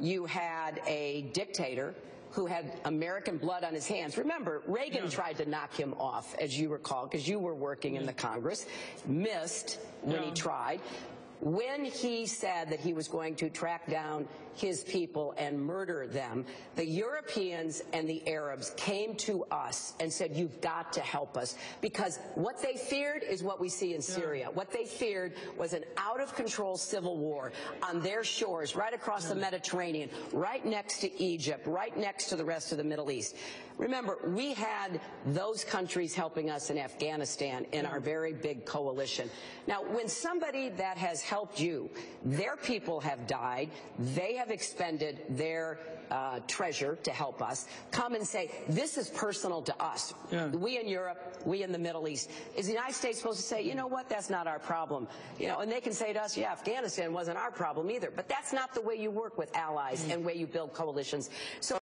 you had a dictator who had American blood on his hands. Remember, Reagan tried to knock him off, as you recall, because you were working in the Congress, missed when he tried. When he said that he was going to track down his people and murder them, the Europeans and the Arabs came to us and said, you've got to help us, because what they feared is what we see in Syria. What they feared was an out-of-control civil war on their shores, right across the Mediterranean, right next to Egypt, right next to the rest of the Middle East. Remember, we had those countries helping us in Afghanistan in our very big coalition. Now, when somebody that has helped you, their people have died, they have expended their treasure to help us, come and say, this is personal to us. We in Europe, we in the Middle East. Is the United States supposed to say, you know what, that's not our problem? You know, and they can say to us, yeah, Afghanistan wasn't our problem either. But that's not the way you work with allies and way you build coalitions. So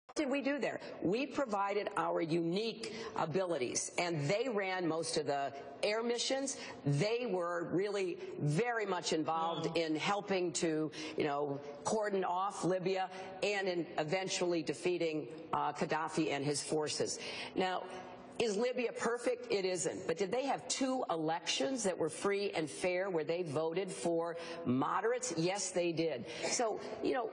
what did we do there? We provided our unique abilities, and they ran most of the air missions. They were really very much involved in helping to, you know, cordon off Libya and in eventually defeating Gaddafi and his forces. Now, is Libya perfect? It isn't. But did they have 2 elections that were free and fair where they voted for moderates? Yes, they did. So, you know,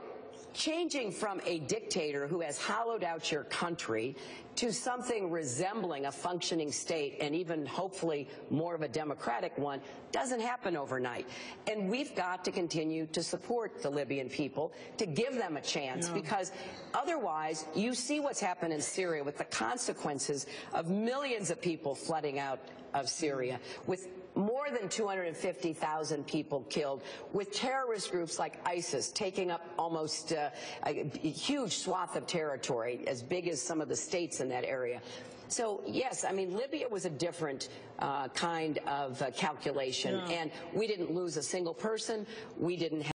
changing from a dictator who has hollowed out your country to something resembling a functioning state, and even hopefully more of a democratic one, doesn't happen overnight. And we've got to continue to support the Libyan people, to give them a chance, because otherwise you see what's happened in Syria with the consequences of millions of people flooding out of Syria, with more than 250,000 people killed, with terrorist groups like ISIS taking up almost a huge swath of territory, as big as some of the states in that area. So, yes, I mean, Libya was a different kind of calculation, and we didn't lose a single person. We didn't have